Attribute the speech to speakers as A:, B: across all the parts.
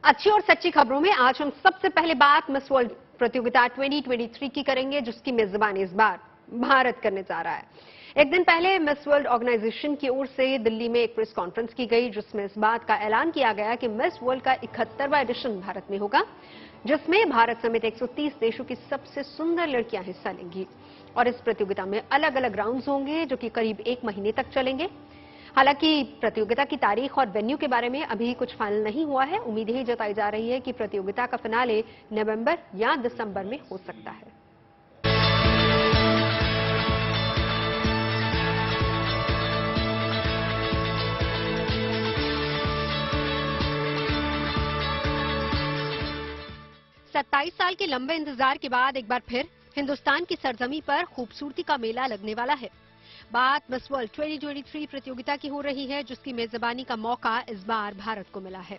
A: अच्छी और सच्ची खबरों में आज हम सबसे पहले बात मिस वर्ल्ड प्रतियोगिता 2023 की करेंगे, जिसकी मेजबानी इस बार भारत करने जा रहा है। एक दिन पहले मिस वर्ल्ड ऑर्गेनाइजेशन की ओर से दिल्ली में एक प्रेस कॉन्फ्रेंस की गई, जिसमें इस बात का ऐलान किया गया कि मिस वर्ल्ड का 71वां एडिशन भारत में होगा, जिसमें भारत समेत 130 देशों की सबसे सुंदर लड़कियां हिस्सा लेंगी। और इस प्रतियोगिता में अलग अलग राउंड्स होंगे, जो कि करीब 1 महीने तक चलेंगे। हालांकि प्रतियोगिता की तारीख और वेन्यू के बारे में अभी कुछ फाइनल नहीं हुआ है। उम्मीद यही जताई जा रही है कि प्रतियोगिता का फिनाले नवंबर या दिसंबर में हो सकता है। सत्ताईस साल के लंबे इंतजार के बाद एक बार फिर हिंदुस्तान की सरजमी पर खूबसूरती का मेला लगने वाला है। बात मिस वर्ल्ड 2023 प्रतियोगिता की हो रही है, जिसकी मेजबानी का मौका इस बार भारत को मिला है।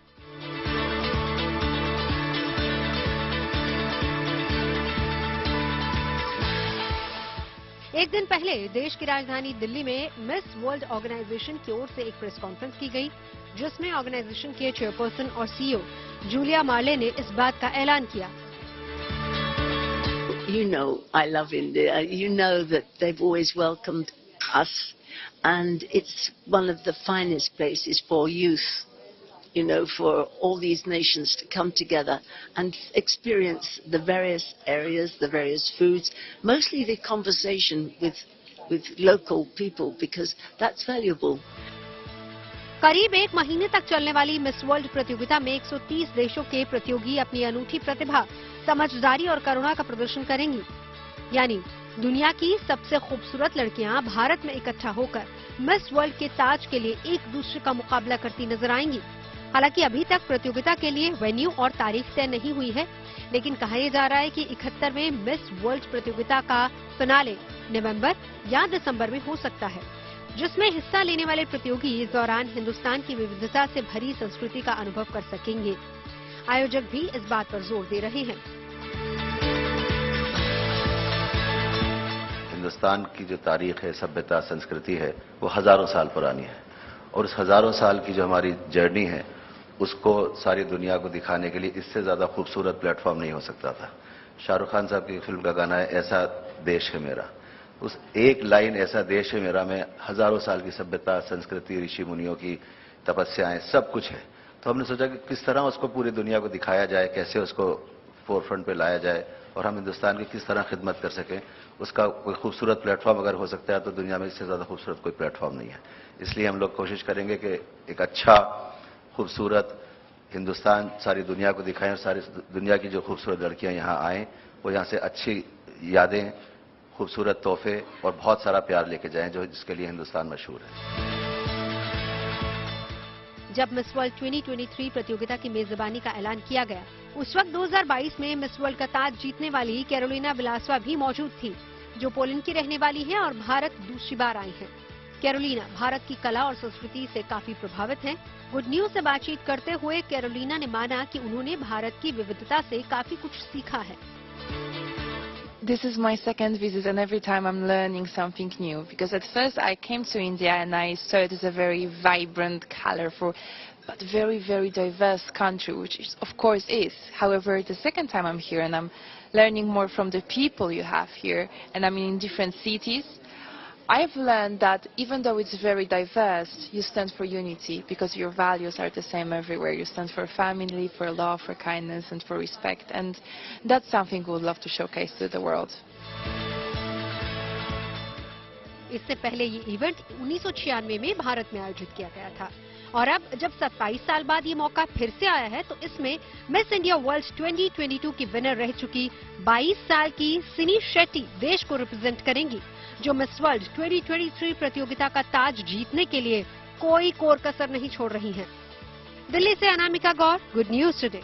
A: एक दिन पहले देश की राजधानी दिल्ली में मिस वर्ल्ड ऑर्गेनाइजेशन की ओर से एक प्रेस कॉन्फ्रेंस की गई, जिसमें ऑर्गेनाइजेशन के चेयरपर्सन और सीईओ जूलिया मार्ले ने इस बात का ऐलान किया।
B: You know, I love India. You know that they've always welcomed us, and it's one of the finest places for youth, you know, for all these nations to come together and experience the various areas, the various foods, mostly the conversation with local people, because that's valuable.
A: करीब 1 महीने तक चलने वाली miss world प्रतियोगिता में 130 देशों के प्रतियोगी अपनी अनूठी प्रतिभा, समझदारी और करुणा का प्रदर्शन करेंगी। यानी दुनिया की सबसे खूबसूरत लड़कियां भारत में इकट्ठा होकर मिस वर्ल्ड के ताज के लिए एक दूसरे का मुकाबला करती नजर आएंगी। हालांकि अभी तक प्रतियोगिता के लिए वेन्यू और तारीख तय नहीं हुई है, लेकिन कहा यह जा रहा है कि 71वें मिस वर्ल्ड प्रतियोगिता का फिनाले नवंबर या दिसंबर में हो सकता है, जिसमें हिस्सा लेने वाले प्रतियोगी इस दौरान हिंदुस्तान की विविधता से भरी संस्कृति का अनुभव कर सकेंगे। आयोजक भी इस बात पर जोर दे रहे हैं।
C: हिंदुस्तान की जो तारीख है, सभ्यता, संस्कृति है, वो हजारों साल पुरानी है, और उस हजारों साल की जो हमारी जर्नी है, उसको सारी दुनिया को दिखाने के लिए इससे ज्यादा खूबसूरत प्लेटफॉर्म नहीं हो सकता था। शाहरुख खान साहब की फिल्म का गाना है, ऐसा देश है मेरा। उस एक लाइन, ऐसा देश है मेरा, में हजारों साल की सभ्यता, संस्कृति, ऋषि मुनियों की तपस्याएं, सब कुछ है। तो हमने सोचा कि किस तरह उसको पूरी दुनिया को दिखाया जाए, कैसे उसको फोरफ्रंट पे लाया जाए, और हम हिंदुस्तान की किस तरह खिदमत कर सकें। उसका कोई खूबसूरत प्लेटफॉर्म अगर हो सकता है, तो दुनिया में इससे ज्यादा खूबसूरत कोई प्लेटफॉर्म नहीं है। इसलिए हम लोग कोशिश करेंगे कि एक अच्छा, खूबसूरत हिंदुस्तान सारी दुनिया को दिखाएं, और सारी दुनिया की जो खूबसूरत लड़कियां यहाँ आएं, वो यहाँ से अच्छी यादें, खूबसूरत तोहफे और बहुत सारा प्यार लेके जाएं, जो जिसके लिए हिंदुस्तान मशहूर है।
A: जब मिस वर्ल्ड 2023 प्रतियोगिता की मेजबानी का ऐलान किया गया, उस वक्त 2022 में मिस वर्ल्ड का ताज जीतने वाली कैरोलिना विलासवा भी मौजूद थी, जो पोलैंड की रहने वाली है और भारत दूसरी बार आई हैं। कैरोलिना भारत की कला और संस्कृति से काफी प्रभावित हैं। गुड न्यूज से बातचीत करते हुए कैरोलिना ने माना कि उन्होंने भारत की विविधता से काफी कुछ सीखा है।
D: This is my second visit, and every time I'm learning something new, because at first I came to India and I saw it as a very vibrant, colorful, but very, very diverse country, which is, of course is. However, the second time I'm here and I'm learning more from the people you have here, and I'm in different cities, I've learned that even though it's very diverse, you stand for unity, because your values are the same everywhere. You stand for family, for love, for kindness, and for respect, and that's something we would love to showcase to the world.
A: इससे पहले ये event 1996 में भारत में आयोजित किया गया था, और अब जब 27 साल बाद ये मौका फिर से आया है, तो इसमें मिस इंडिया वर्ल्ड 2022 की विनर रह चुकी 22 साल की सिनी शेट्टी देश को रिप्रेजेंट करेंगी, जो मिस वर्ल्ड 2023 प्रतियोगिता का ताज जीतने के लिए कोई कोर कसर नहीं छोड़ रही हैं। दिल्ली से Anamika Gaur, good news today.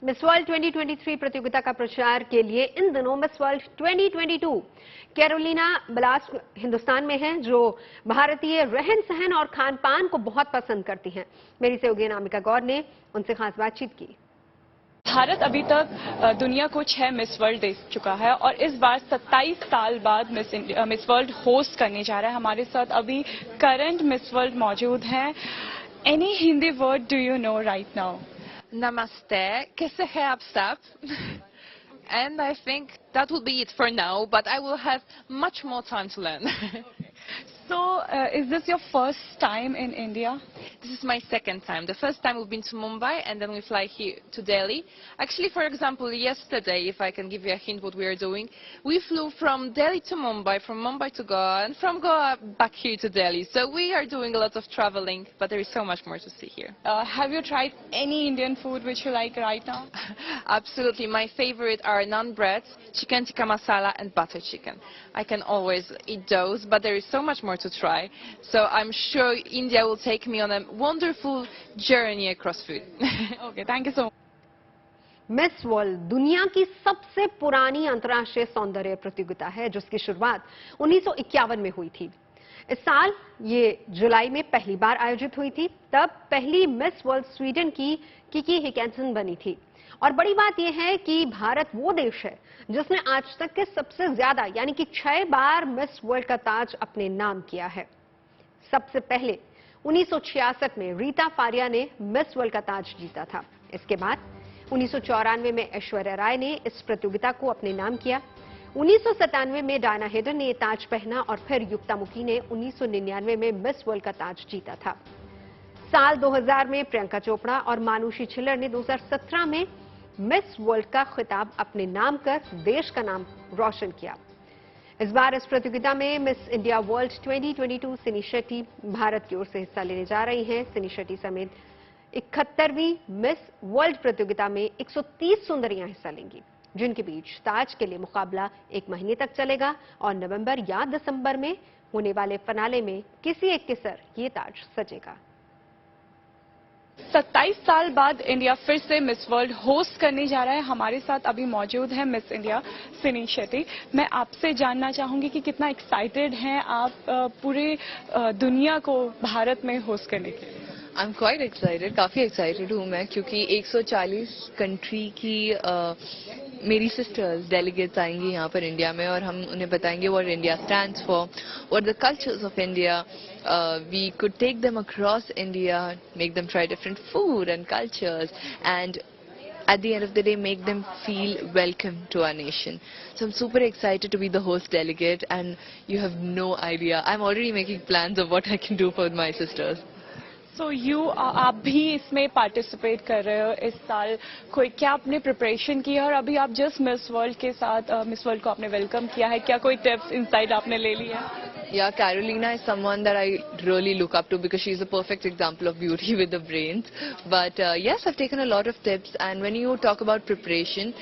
A: Miss World 2023 प्रतियोगिता का प्रचार के लिए इन दिनों Miss World 2022 Karolina Bielawska Hindustan में हैं, जो भारतीय रहन सहन और खान पान को बहुत पसंद करती हैं। मेरी सहयोगी अनामिका गौर ने उनसे खास बातचीत की।
E: भारत अभी तक दुनिया को 6 मिस वर्ल्ड दे चुका है और इस बार 27 साल बाद मिस वर्ल्ड होस्ट करने जा रहा है। हमारे साथ अभी करंट मिस वर्ल्ड मौजूद हैं। Any Hindi word do you know right now?
D: Namaste, kaise hai aap sab? And I think that will be it for now, but I will have much more time to learn.
E: So, is this your first time in India?
D: This is my second time. The first time we've been to Mumbai and then we fly here to Delhi. Actually, for example, yesterday, if I can give you a hint what we are doing, we flew from Delhi to Mumbai, from Mumbai to Goa, and from Goa back here to Delhi. So we are doing a lot of traveling, but there is so much more to see here.
E: Have you tried any Indian food which you like right now?
D: Absolutely. My favorite are naan breads, chicken tikka masala, and butter chicken. I can always eat those, but there is so much more to try. So I'm sure India will take me on a wonderful journey across food.
E: Okay, thank you so much.
A: Miss world दुनिया की सबसे पुरानी अंतर्राष्ट्रीय सौंदर्य प्रतियोगिता है, जिसकी शुरुआत 1951 में हुई थी। इस साल ये जुलाई में पहली बार आयोजित हुई थी। तब पहली मिस वर्ल्ड स्वीडन की किकी हिकेंसन बनी थी। और बड़ी बात यह है कि भारत वो देश है जिसने आज तक के सबसे ज्यादा यानी कि 6 बार मिस वर्ल्ड का ताज अपने नाम किया है। सबसे पहले 1966 में रीता फारिया ने मिस वर्ल्ड का ताज जीता था। इसके बाद 1994 में ऐश्वर्या राय ने इस प्रतियोगिता को अपने नाम किया। 1997 में डायना हेडन ने ताज पहना और फिर युक्ता मुखी ने 1999 में मिस वर्ल्ड का ताज जीता था। साल 2000 में प्रियंका चोपड़ा और मानुषी छिल्लर ने 2017 में मिस वर्ल्ड का खिताब अपने नाम कर देश का नाम रोशन किया। इस बार इस प्रतियोगिता में मिस इंडिया वर्ल्ड 2022 सिनी शेट्टी भारत की ओर से हिस्सा लेने जा रही हैं। सिनी शेट्टी समेत 71वीं मिस वर्ल्ड प्रतियोगिता में 130 सुंदरियां हिस्सा लेंगी, जिनके बीच ताज के लिए मुकाबला 1 महीने तक चलेगा और नवंबर या दिसंबर में होने वाले फिनाले में किसी एक के सर ये ताज सजेगा।
E: 27 साल बाद इंडिया फिर से मिस वर्ल्ड होस्ट करने जा रहा है। हमारे साथ अभी मौजूद है मिस इंडिया सिनी शेट्टी। मैं आपसे जानना चाहूंगी कि कितना एक्साइटेड हैं आप पूरे दुनिया को भारत में होस्ट करने के लिए।
F: आई एम क्वाइट एक्साइटेड, काफ़ी एक्साइटेड हूँ मैं, क्योंकि 140 कंट्री की मेरी सिस्टर्स डेलीगेट्स आएंगी यहाँ पर इंडिया में और हम उन्हें बताएंगे what India stands for, what the cultures of India. We could take them across India, make them try different food and cultures and at the end of the day make them feel welcome to our nation. So I'm super excited to be the host delegate and you have no idea. I'm already making plans of what I can do for my sisters.
E: So आप भी इसमें participate कर रहे हो इस साल। कोई क्या आपने प्रिपरेशन की है और अभी आप जस्ट मिस वर्ल्ड के साथ मिस वर्ल्ड को आपने वेलकम किया है, क्या कोई टिप्स इनसाइट आपने ले लिया है?
F: Yeah, Carolina is someone that I really look up to because she's a perfect example of beauty with the brains. But yes, I've taken a lot of tips, and when you talk about preparation,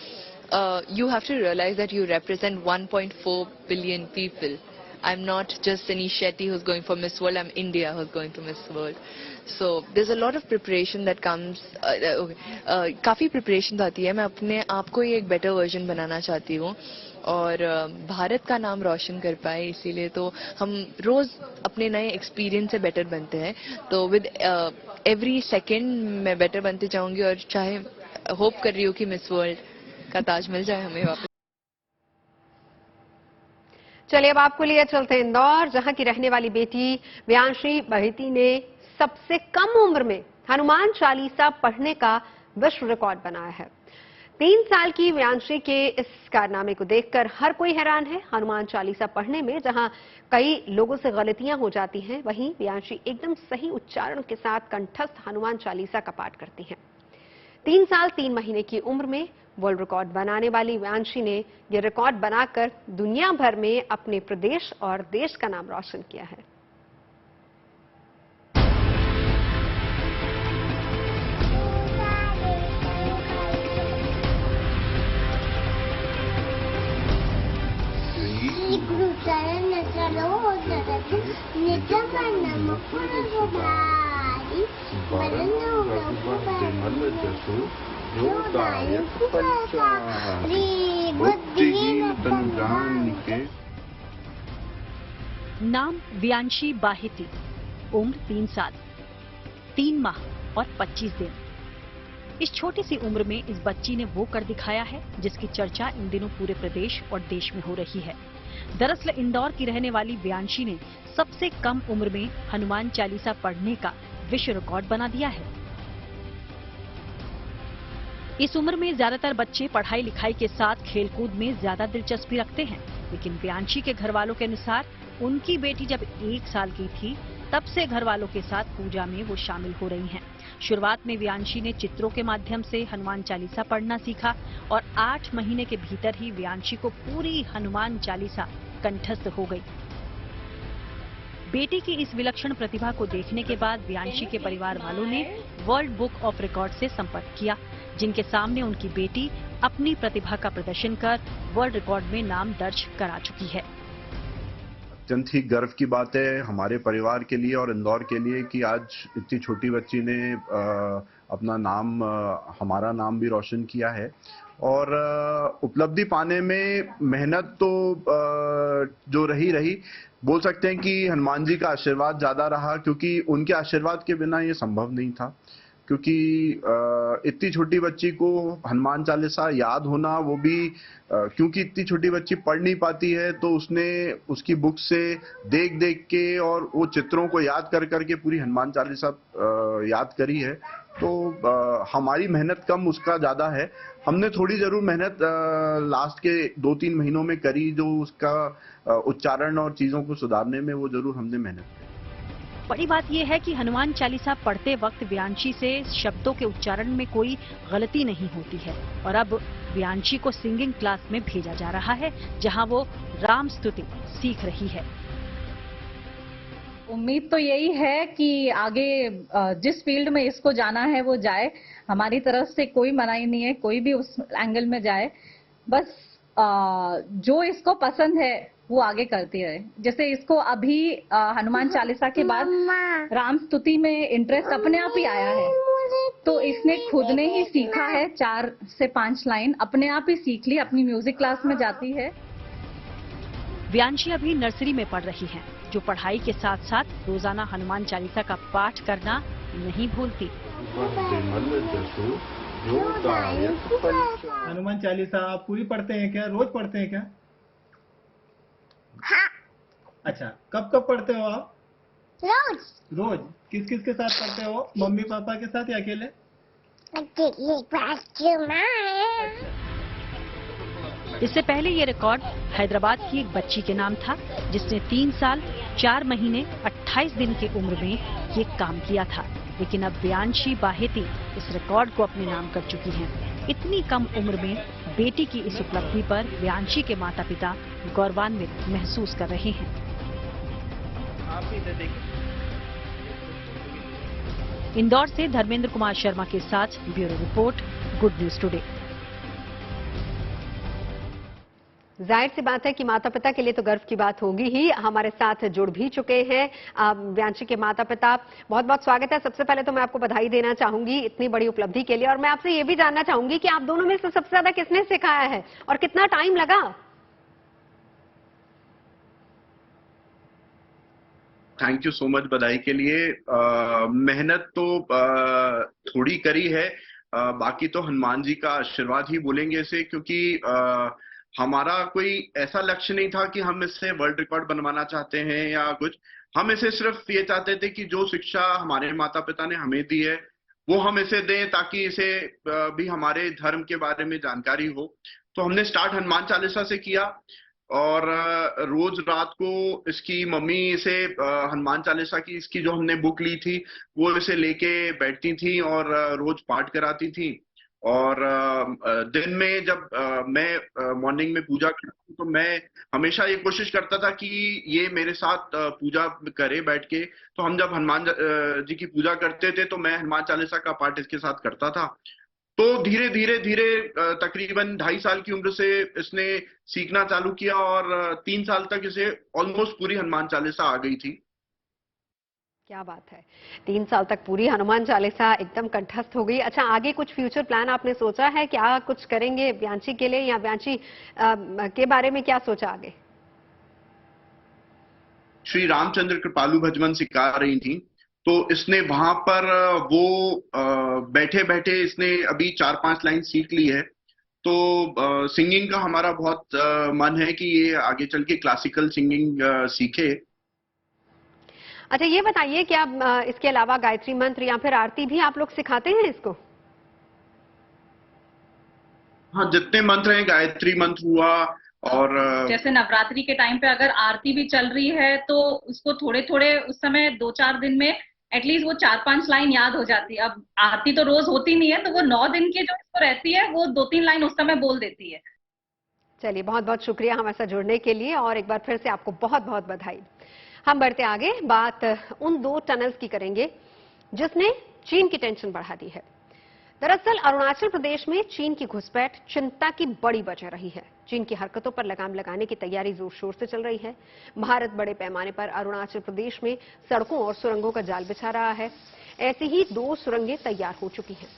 F: you have to realize that you represent 1.4 billion people. I'm not just Sini Shetty who's going for Miss World, I'm India who's going to Miss World. So there's a lot of preparation that comes. काफ़ी preparations आती है। मैं अपने आप को ही एक better version बनाना चाहती हूँ और भारत का नाम रोशन कर पाए, इसीलिए तो हम रोज अपने नए एक्सपीरियंस से बेटर बनते हैं। तो विद एवरी सेकंड मैं बेटर बनते जाऊंगी और चाहे होप कर रही हूँ कि मिस वर्ल्ड का ताज मिल जाए हमें वापस।
A: चलिए अब आपको लिए चलते हैं इंदौर, जहां की रहने वाली बेटी व्यांशी बहेती ने सबसे कम उम्र में हनुमान चालीसा पढ़ने का विश्व रिकॉर्ड बनाया है। 3 साल की व्यांशी के इस कारनामे को देखकर हर कोई हैरान है। हनुमान चालीसा पढ़ने में जहां कई लोगों से गलतियां हो जाती हैं, वहीं व्यांशी एकदम सही उच्चारण के साथ कंठस्थ हनुमान चालीसा का पाठ करती हैं। 3 साल 3 महीने की उम्र में वर्ल्ड रिकॉर्ड बनाने वाली व्यांशी ने यह रिकॉर्ड बनाकर दुनिया भर में अपने प्रदेश और देश का नाम रोशन किया है।
G: नाम व्यांशी बाहेती, उम्र 3 साल 3 माह और 25 दिन। इस छोटी सी उम्र में इस बच्ची ने वो कर दिखाया है जिसकी चर्चा इन दिनों पूरे प्रदेश और देश में हो रही है। दरअसल इंदौर की रहने वाली व्यांशी ने सबसे कम उम्र में हनुमान चालीसा पढ़ने का विश्व रिकॉर्ड बना दिया है। इस उम्र में ज्यादातर बच्चे पढ़ाई लिखाई के साथ खेलकूद में ज्यादा दिलचस्पी रखते हैं, लेकिन व्यांशी के घर वालों के अनुसार उनकी बेटी जब 1 साल की थी तब से घर वालों के साथ पूजा में वो शामिल हो रही हैं। शुरुआत में व्यांशी ने चित्रों के माध्यम से हनुमान चालीसा पढ़ना सीखा और 8 महीने के भीतर ही व्यांशी को पूरी हनुमान चालीसा कंठस्थ हो गई। बेटी की इस विलक्षण प्रतिभा को देखने के बाद व्यांशी के परिवार वालों ने वर्ल्ड बुक ऑफ रिकॉर्ड से संपर्क किया, जिनके सामने उनकी बेटी अपनी प्रतिभा का प्रदर्शन कर वर्ल्ड रिकॉर्ड में नाम दर्ज करा चुकी है।
H: अत्यंत ही गर्व की बात है हमारे परिवार के लिए और इंदौर के लिए कि आज इतनी छोटी बच्ची ने अपना नाम, हमारा नाम भी रोशन किया है। और उपलब्धि पाने में मेहनत तो जो रही बोल सकते हैं कि हनुमान जी का आशीर्वाद ज्यादा रहा, क्योंकि उनके आशीर्वाद के बिना ये संभव नहीं था। क्योंकि इतनी छोटी बच्ची को हनुमान चालीसा याद होना, वो भी क्योंकि इतनी छोटी बच्ची पढ़ नहीं पाती है, तो उसने उसकी बुक से देख के और वो चित्रों को याद कर के पूरी हनुमान चालीसा याद करी है। तो हमारी मेहनत कम, उसका ज्यादा है। हमने थोड़ी जरूर मेहनत लास्ट के 2-3 महीनों में करी, जो उसका उच्चारण और चीजों को सुधारने में वो जरूर हमने मेहनत की।
G: बड़ी बात यह है कि हनुमान चालीसा पढ़ते वक्त व्यांशी से शब्दों के उच्चारण में कोई गलती नहीं होती है और अब व्यांशी को सिंगिंग क्लास में भेजा जा रहा है, जहां वो राम स्तुति सीख रही है।
I: उम्मीद तो यही है कि आगे जिस फील्ड में इसको जाना है वो जाए। हमारी तरफ से कोई मनाही नहीं है, कोई भी उस एंगल में जाए, बस जो इसको पसंद है वो आगे करती रहे। जैसे इसको अभी हनुमान चालीसा के बाद राम स्तुति में इंटरेस्ट अपने आप ही आया है, तो इसने खुद ने ही सीखा है। 4 से 5 लाइन अपने आप ही सीख ली, अपनी म्यूजिक क्लास में जाती है।
G: व्यांशी अभी नर्सरी में पढ़ रही हैं, जो पढ़ाई के साथ साथ रोजाना हनुमान चालीसा का पाठ करना नहीं भूलती।
J: हनुमान चालीसा आप पूरी पढ़ते हैं क्या? रोज पढ़ते हैं क्या?
K: हाँ।
J: अच्छा, कब कब पढ़ते हो आप?
K: रोज।
J: रोज किस किस के साथ पढ़ते हो? मम्मी पापा के साथ या अकेले?
G: इससे पहले ये रिकॉर्ड हैदराबाद की एक बच्ची के नाम था, जिसने 3 साल 4 महीने 28 दिन की उम्र में ये काम किया था। लेकिन अब व्यांशी बाहेती इस रिकॉर्ड को अपने नाम कर चुकी हैं। इतनी कम उम्र में बेटी की इस उपलब्धि पर व्यांशी के माता पिता गौरवान्वित महसूस कर रहे हैं। इंदौर से धर्मेंद्र कुमार शर्मा के साथ bureau report, good news today.
A: जाहिर सी बात है कि माता पिता के लिए तो गर्व की बात होगी ही। हमारे साथ जुड़ भी चुके हैं व्यांशी के माता पिता। बहुत बहुत स्वागत है। सबसे पहले तो मैं आपको बधाई देना चाहूंगी इतनी बड़ी उपलब्धि के लिए, और मैं आपसे ये भी जानना चाहूंगी कि आप दोनों में से सबसे ज्यादा किसने सिखाया है और कितना टाइम लगा?
H: थैंक यू सो मच बधाई के लिए। मेहनत तो थोड़ी करी है, बाकी तो हनुमान जी का आशीर्वाद ही बोलेंगे इसे, क्योंकि हमारा कोई ऐसा लक्ष्य नहीं था कि हम इससे वर्ल्ड रिकॉर्ड बनवाना चाहते हैं या कुछ। हम इसे सिर्फ ये चाहते थे कि जो शिक्षा हमारे माता पिता ने हमें दी है वो हम इसे दें, ताकि इसे भी हमारे धर्म के बारे में जानकारी हो। तो हमने स्टार्ट हनुमान चालीसा से किया और रोज रात को इसकी मम्मी इसे हनुमान चालीसा की इसकी जो हमने बुक ली थी वो इसे लेके बैठती थी और रोज पाठ कराती थी। और दिन में जब मैं मॉर्निंग में पूजा करता हूँ तो मैं हमेशा ये कोशिश करता था कि ये मेरे साथ पूजा करे बैठ के। तो हम जब हनुमान जी की पूजा करते थे तो मैं हनुमान चालीसा का पाठ इसके साथ करता था। तो धीरे धीरे तकरीबन 2.5 साल की उम्र से इसने सीखना चालू किया और 3 साल तक इसे ऑलमोस्ट पूरी हनुमान चालीसा आ गई थी।
A: क्या बात है, 3 साल तक पूरी हनुमान चालीसा एकदम कंठस्थ हो गई। अच्छा, आगे कुछ फ्यूचर प्लान आपने सोचा है? क्या कुछ करेंगे व्यांशी के लिए, या व्यांशी के बारे में क्या सोचा आगे?
H: श्री रामचंद्र कृपालु भजवन सिखा रही थी, तो इसने वहां पर वो बैठे बैठे इसने अभी 4-5 लाइन सीख ली है। तो सिंगिंग का हमारा बहुत मन है कि ये आगे चल के क्लासिकल सिंगिंग सीखे।
A: अच्छा, ये बताइए कि आप इसके अलावा गायत्री मंत्र या फिर आरती भी आप लोग सिखाते हैं इसको?
H: हाँ, जितने मंत्र हैं, गायत्री मंत्र हुआ और
I: जैसे नवरात्रि के टाइम पे अगर आरती भी चल रही है तो उसको थोड़े थोड़े उस समय 2-4 दिन में एटलीस्ट वो 4-5 लाइन याद हो जाती है। अब आरती तो रोज होती नहीं है, तो वो 9 दिन की जो इसको रहती है वो 2-3 लाइन उस समय बोल देती है।
A: चलिए, बहुत बहुत शुक्रिया हमारे साथ जुड़ने के लिए और एक बार फिर से आपको बहुत बहुत बधाई। हम बढ़ते आगे, बात उन 2 टनल्स की करेंगे जिसने चीन की टेंशन बढ़ा दी है। दरअसल अरुणाचल प्रदेश में चीन की घुसपैठ चिंता की बड़ी वजह रही है। चीन की हरकतों पर लगाम लगाने की तैयारी जोर शोर से चल रही है। भारत बड़े पैमाने पर अरुणाचल प्रदेश में सड़कों और सुरंगों का जाल बिछा रहा है। ऐसी ही 2 सुरंगें तैयार हो चुकी हैं।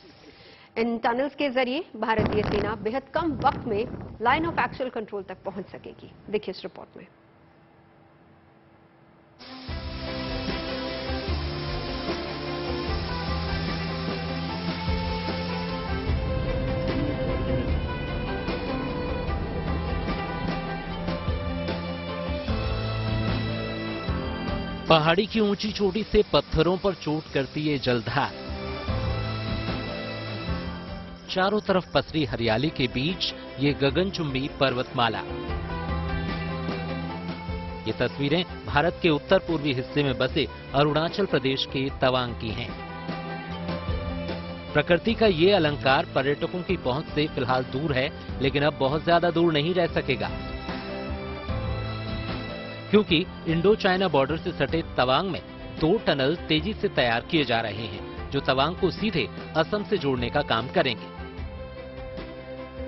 A: इन टनल्स के जरिए भारतीय सेना बेहद कम वक्त में लाइन ऑफ एक्चुअल कंट्रोल तक पहुंच सकेगी। देखिए इस रिपोर्ट में।
K: पहाड़ी की ऊंची चोटी से पत्थरों पर चोट करती ये जलधार, चारों तरफ पसरी हरियाली के बीच ये गगनचुंबी पर्वतमाला। ये तस्वीरें भारत के उत्तर पूर्वी हिस्से में बसे अरुणाचल प्रदेश के तवांग की हैं। प्रकृति का ये अलंकार पर्यटकों की पहुंच से फिलहाल दूर है, लेकिन अब बहुत ज्यादा दूर नहीं रह सकेगा, क्योंकि इंडो चाइना बॉर्डर से सटे तवांग में 2 टनल तेजी से तैयार किए जा रहे हैं, जो तवांग को सीधे असम से जोड़ने का काम करेंगे।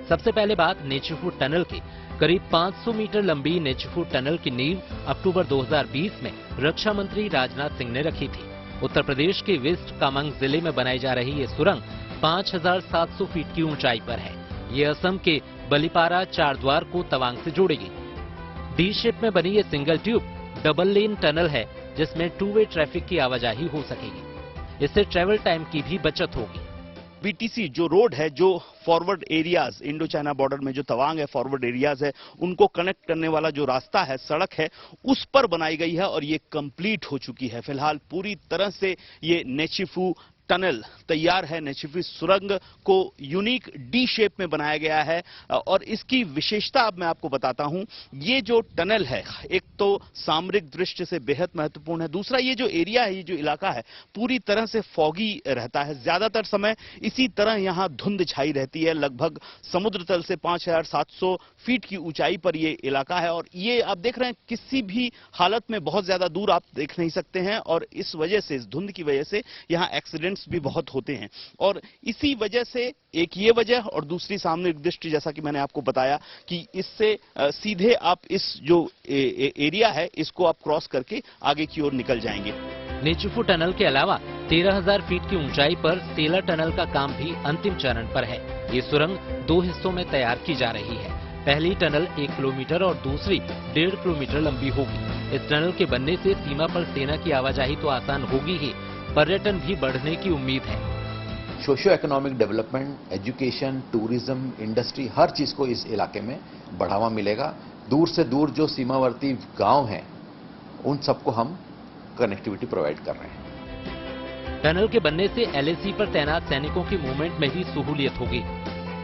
K: सबसे पहले बात नेचीफू टनल की। करीब 500 मीटर लंबी नेचीफू टनल की नींव अक्टूबर 2020 में रक्षा मंत्री राजनाथ सिंह ने रखी थी। उत्तर प्रदेश के वेस्ट कामेंग जिले में बनाई जा रही ये सुरंग 5700 फीट की ऊंचाई पर है। ये असम के बलिपारा चारद्वार को तवांग से जोड़ेगी। डी शेप में बनी ये single tube double lane tunnel है, जिसमें 2 वे ट्रैफिक की आवाजाही हो सकेगी। इससे ट्रेवल टाइम की भी बचत होगी।
L: बीटीसी जो रोड है, जो forward areas, Indo China border में जो तवांग है फॉरवर्ड एरियाज है, उनको कनेक्ट करने वाला जो रास्ता है, सड़क है, उस पर बनाई गई है और ये कंप्लीट हो चुकी है। फिलहाल पूरी तरह से ये नेचीफू टनल तैयार है। नेचीफू सुरंग को यूनिक डी शेप में बनाया गया है और इसकी विशेषता अब मैं आपको बताता हूं। ये जो टनल है, एक तो सामरिक दृष्टि से बेहद महत्वपूर्ण है, दूसरा ये जो एरिया है, ये जो इलाका है, पूरी तरह से फॉगी रहता है। ज्यादातर समय इसी तरह यहां धुंध छाई रहती है। लगभग समुद्र तल से 5700 फीट की ऊंचाई पर ये इलाका है और ये आप देख रहे हैं, किसी भी हालत में बहुत ज्यादा दूर आप देख नहीं सकते हैं और इस वजह से, इस धुंध की वजह से यहां एक्सीडेंट भी बहुत होते हैं। और इसी वजह से, एक ये वजह और दूसरी सामरिक दृष्टि, जैसा कि मैंने आपको बताया कि इससे सीधे आप इस जो एरिया है, इसको आप क्रॉस करके आगे की ओर निकल जाएंगे।
K: नेचीफू टनल के अलावा 13,000 फीट की ऊंचाई पर सेला टनल का काम भी अंतिम चरण पर है। ये सुरंग 2 हिस्सों में तैयार की जा रही है। पहली टनल 1 किलोमीटर और दूसरी 1.5 किलोमीटर लंबी होगी। इस टनल के बनने से सीमा पर सेना की आवाजाही तो आसान होगी ही, पर्यटन भी बढ़ने की उम्मीद है।
M: Socio economic development, education, tourism, industry, हर चीज को इस इलाके में बढ़ावा मिलेगा। दूर से दूर जो सीमावर्ती गांव हैं, उन सबको हम कनेक्टिविटी प्रोवाइड कर रहे हैं।
K: टनल के बनने से एलएसी पर तैनात सैनिकों की मूवमेंट में भी सहूलियत होगी।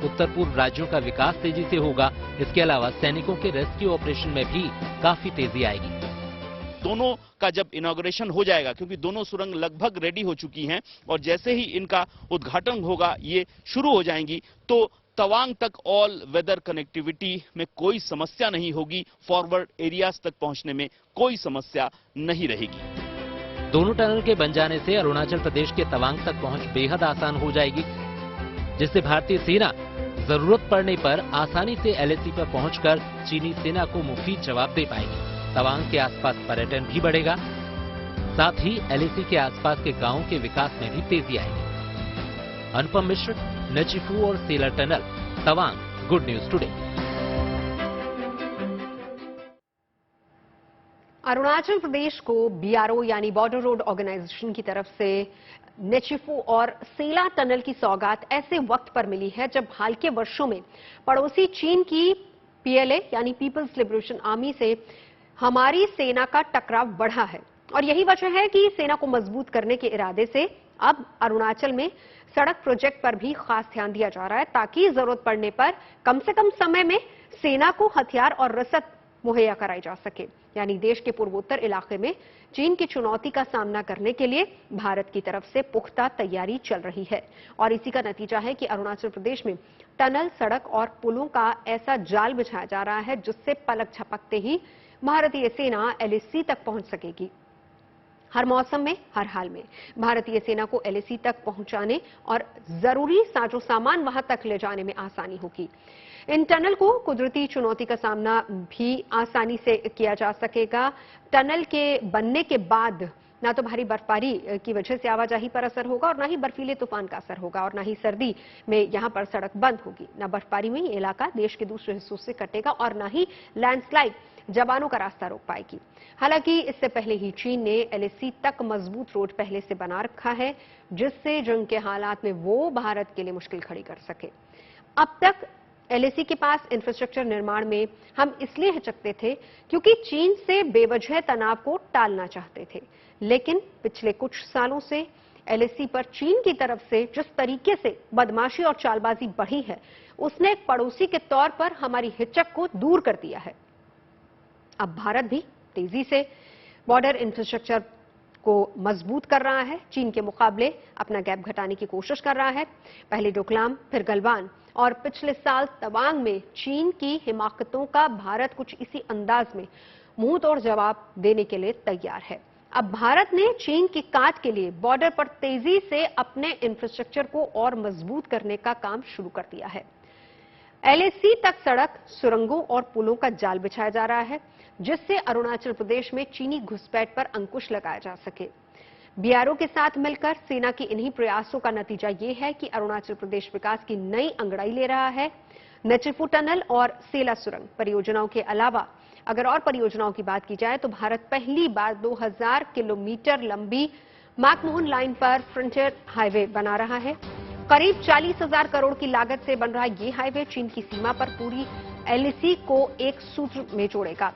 K: उत्तर पूर्व राज्यों का विकास तेजी से होगा। इसके अलावा सैनिकों के रेस्क्यू ऑपरेशन में भी काफी तेजी आएगी।
L: दोनों का जब इनॉग्रेशन हो जाएगा, क्योंकि दोनों सुरंग लगभग रेडी हो चुकी हैं और जैसे ही इनका उद्घाटन होगा, ये शुरू हो जाएंगी, तो तवांग तक ऑल वेदर कनेक्टिविटी में कोई समस्या नहीं होगी। फॉरवर्ड एरियाज तक पहुंचने में कोई समस्या नहीं रहेगी।
K: दोनों टनल के बन जाने से अरुणाचल प्रदेश के तवांग तक पहुंच बेहद आसान हो जाएगी, जिससे भारतीय सेना जरूरत पड़ने पर आसानी से एलएसी पर पहुंचकर चीनी सेना को मुफीद जवाब दे पाएगी। तवांग के आसपास पर्यटन भी बढ़ेगा, साथ ही एलएसी के आसपास के गांवों के विकास में भी तेजी आएगी। अनुपम मिश्र, नेचीफू और Sela tunnel, Tawang, good news today.
A: Arunachal Pradesh को बीआरओ यानी बॉर्डर रोड ऑर्गेनाइजेशन की तरफ से नेचीफू और सेला टनल की सौगात ऐसे वक्त पर मिली है जब हाल के वर्षों में पड़ोसी चीन की पीएलए यानी पीपल्स लिबरेशन आर्मी से हमारी सेना का टकराव बढ़ा है। और यही वजह है कि सेना को मजबूत करने के इरादे से अब अरुणाचल में सड़क प्रोजेक्ट पर भी खास ध्यान दिया जा रहा है, ताकि जरूरत पड़ने पर कम से कम समय में सेना को हथियार और रसद मुहैया कराई जा सके। यानी देश के पूर्वोत्तर इलाके में चीन की चुनौती का सामना करने के लिए भारत की तरफ से पुख्ता तैयारी चल रही है और इसी का नतीजा है कि अरुणाचल प्रदेश में टनल, सड़क और पुलों का ऐसा जाल बिछाया जा रहा है जिससे पलक झपकते ही भारतीय सेना एलएसी तक पहुंच सकेगी। हर मौसम में, हर हाल में भारतीय सेना को एलएसी तक पहुंचाने और जरूरी साजो सामान वहां तक ले जाने में आसानी होगी। इन टनल को कुदरती चुनौती का सामना भी आसानी से किया जा सकेगा। टनल के बनने के बाद ना तो भारी बर्फबारी की वजह से आवाजाही पर असर होगा और ना ही बर्फीले तूफान का असर होगा और ना ही सर्दी में यहां पर सड़क बंद होगी। ना बर्फबारी में ये इलाका देश के दूसरे हिस्सों से कटेगा और ना ही लैंडस्लाइड जवानों का रास्ता रोक पाएगी। हालांकि इससे पहले ही चीन ने एलएसी तक मजबूत रोड पहले से बना रखा है, जिससे जंग के हालात में वो भारत के लिए मुश्किल खड़ी कर सके। अब तक एलएसी के पास इंफ्रास्ट्रक्चर निर्माण में हम इसलिए हिचकते थे क्योंकि चीन से बेवजह तनाव को टालना चाहते थे, लेकिन पिछले कुछ सालों से एलएसी पर चीन की तरफ से जिस तरीके से बदमाशी और चालबाजी बढ़ी है, उसने एक पड़ोसी के तौर पर हमारी हिचक को दूर कर दिया है। अब भारत भी तेजी से बॉर्डर इंफ्रास्ट्रक्चर को मजबूत कर रहा है, चीन के मुकाबले अपना गैप घटाने की कोशिश कर रहा है। पहले डोकलाम, फिर गलवान और पिछले साल तवांग में चीन की हिमाकतों का भारत कुछ इसी अंदाज में मुंह तोड़ जवाब देने के लिए तैयार है। अब भारत ने चीन की काट के लिए बॉर्डर पर तेजी से अपने इंफ्रास्ट्रक्चर को और मजबूत करने का काम शुरू कर दिया है। एलएसी तक सड़क, सुरंगों और पुलों का जाल बिछाया जा रहा है, जिससे अरुणाचल प्रदेश में चीनी घुसपैठ पर अंकुश लगाया जा सके। बीआरओ के साथ मिलकर सेना के इन्हीं प्रयासों का नतीजा ये है कि अरुणाचल प्रदेश विकास की नई अंगड़ाई ले रहा है। नचिफू टनल और सेला सुरंग परियोजनाओं के अलावा अगर और परियोजनाओं की बात की जाए तो भारत पहली बार 2000 किलोमीटर लंबी मैकमोहन लाइन पर फ्रंटियर हाईवे बना रहा है। करीब 40,000 करोड़ की लागत से बन रहा ये हाईवे चीन की सीमा पर पूरी एलएसी को एक सूत्र में जोड़ेगा।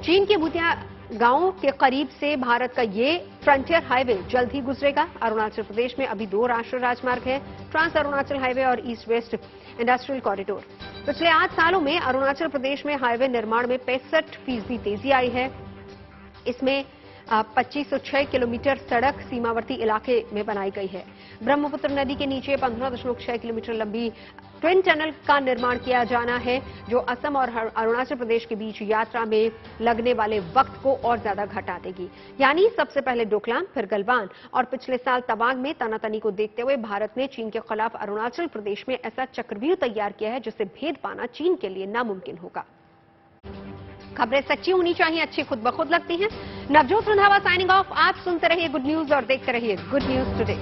A: चीन के भूतिया गांवों के करीब से भारत का ये फ्रंटियर हाईवे जल्द ही गुजरेगा। अरुणाचल प्रदेश में अभी 2 राष्ट्रीय राजमार्ग है, ट्रांस अरुणाचल हाईवे और ईस्ट वेस्ट इंडस्ट्रियल कॉरिडोर। पिछले 8 सालों में अरुणाचल प्रदेश में हाईवे निर्माण में 65% तेजी आई है। इसमें 2506 किलोमीटर सड़क सीमावर्ती इलाके में बनाई गई है। ब्रह्मपुत्र नदी के नीचे 15.6 किलोमीटर लंबी ट्विन टनल का निर्माण किया जाना है, जो असम और अरुणाचल प्रदेश के बीच यात्रा में लगने वाले वक्त को और ज्यादा घटा देगी। यानी सबसे पहले डोकलाम, फिर गलवान और पिछले साल तवांग में तनातनी को देखते हुए भारत ने चीन के खिलाफ अरुणाचल प्रदेश में ऐसा चक्रव्यूह तैयार किया है जिससे भेद पाना चीन के लिए नामुमकिन होगा। खबरें सच्ची होनी चाहिए, अच्छी खुद ब खुद लगती हैं। Navjot Randhawa signing off. आप सुनते रहिए गुड न्यूज और देखते रहिए गुड न्यूज टुडे।